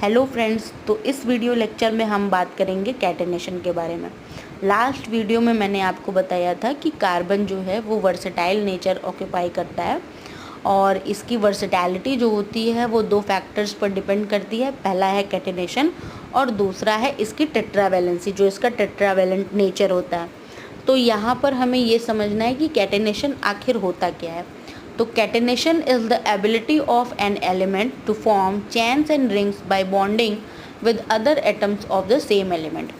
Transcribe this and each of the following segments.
Hello friends, तो इस video lecture में हम बात करेंगे कैटेनेशन के बारे में। लास्ट वीडियो में मैंने आपको बताया था कि कार्बन जो है वो वर्सेटाइल नेचर ऑक्यूपाई करता है और इसकी वर्सेटैलिटी जो होती है वो दो फैक्टर्स पर डिपेंड करती है। पहला है कैटेनेशन और दूसरा है इसकी टेट्रावैलेंसी, जो इसका टेट्रावैलेंट नेचर होता है। तो यहाँ पर हमें ये समझना है कि कैटेनेशन आखिर होता क्या है। तो catenation is the ability of an element to form chains and rings by bonding with other atoms of the same element.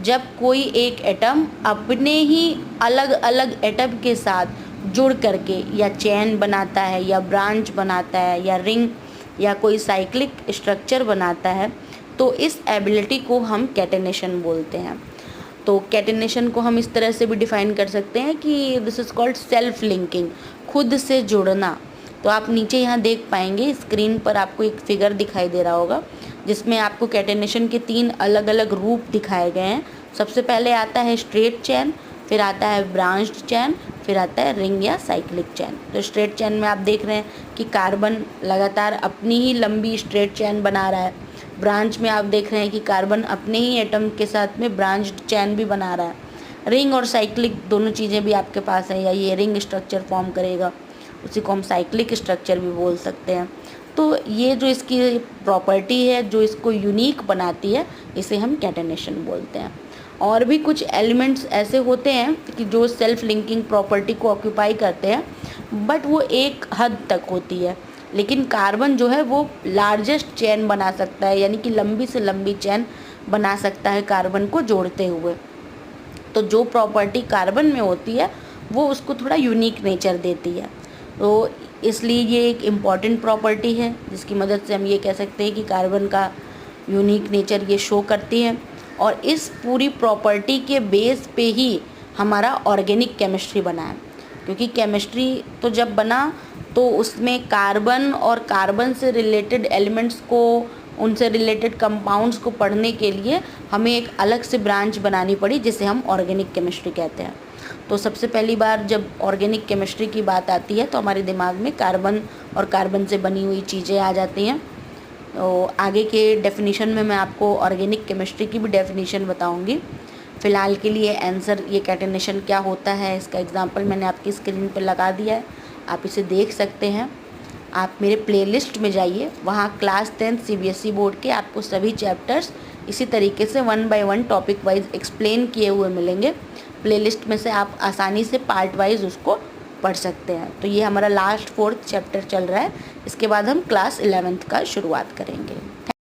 जब कोई एक एटम अपने ही अलग अलग एटम के साथ जुड़ करके या चेन बनाता है या ब्रांच बनाता है या रिंग या कोई साइक्लिक स्ट्रक्चर बनाता है, तो इस एबिलिटी को हम कैटेनेशन बोलते हैं। तो कैटेनेशन को हम इस तरह से भी डिफाइन कर सकते हैं कि this is called self linking, खुद से जुड़ना। तो आप नीचे यहाँ देख पाएंगे स्क्रीन पर आपको एक फिगर दिखाई दे रहा होगा जिसमें आपको कैटेनेशन के 3 अलग अलग रूप दिखाए गए हैं। सबसे पहले आता है स्ट्रेट चेन, फिर आता है ब्रांच्ड चेन, फिर आता है रिंग या साइक्लिक चेन। तो स्ट्रेट चेन में आप देख रहे हैं कि कार्बन लगातार अपनी ही लंबी स्ट्रेट चेन बना रहा है। ब्रांच में आप देख रहे हैं कि कार्बन अपने ही एटम के साथ में ब्रांच्ड चेन भी बना रहा है। रिंग और साइक्लिक दोनों चीज़ें भी आपके पास हैं, या ये रिंग स्ट्रक्चर फॉर्म करेगा, उसी को हम साइक्लिक स्ट्रक्चर भी बोल सकते हैं। तो ये जो इसकी प्रॉपर्टी है जो इसको यूनिक बनाती है, इसे हम कैटेनेशन बोलते हैं। और भी कुछ एलिमेंट्स ऐसे होते हैं कि जो सेल्फ लिंकिंग प्रॉपर्टी को ऑक्यूपाई करते हैं, बट वो एक हद तक होती है। लेकिन कार्बन जो है वो लार्जेस्ट चेन बना सकता है, यानी कि लंबी से लंबी चेन बना सकता है कार्बन को जोड़ते हुए। तो जो प्रॉपर्टी कार्बन में होती है वो उसको थोड़ा यूनिक नेचर देती है। तो इसलिए ये एक इम्पॉर्टेंट प्रॉपर्टी है जिसकी मदद से हम ये कह सकते हैं कि कार्बन का यूनिक नेचर ये शो करती है। और इस पूरी प्रॉपर्टी के बेस पे ही हमारा ऑर्गेनिक केमिस्ट्री बना है, क्योंकि केमिस्ट्री तो जब बना तो उसमें कार्बन और कार्बन से रिलेटेड एलिमेंट्स को, उनसे रिलेटेड कंपाउंड्स को पढ़ने के लिए हमें एक अलग से ब्रांच बनानी पड़ी जिसे हम ऑर्गेनिक केमिस्ट्री कहते हैं। तो सबसे पहली बार जब ऑर्गेनिक केमिस्ट्री की बात आती है तो हमारे दिमाग में कार्बन और कार्बन से बनी हुई चीज़ें आ जाती हैं। तो आगे के डेफिनेशन में मैं आपको ऑर्गेनिक केमिस्ट्री की भी डेफिनेशन बताऊंगी। फ़िलहाल के लिए आंसर ये कैटेनेशन क्या होता है इसका एग्जांपल मैंने आपकी स्क्रीन पर लगा दिया है, आप इसे देख सकते हैं। आप मेरे प्लेलिस्ट में जाइए, वहाँ क्लास 10 CBSE बोर्ड के आपको सभी चैप्टर्स इसी तरीके से 1 बाय 1 टॉपिक वाइज एक्सप्लेन किए हुए मिलेंगे। प्लेलिस्ट में से आप आसानी से पार्ट वाइज उसको पढ़ सकते हैं। तो ये हमारा लास्ट 4th चैप्टर चल रहा है, इसके बाद हम क्लास 11th का शुरुआत करेंगे।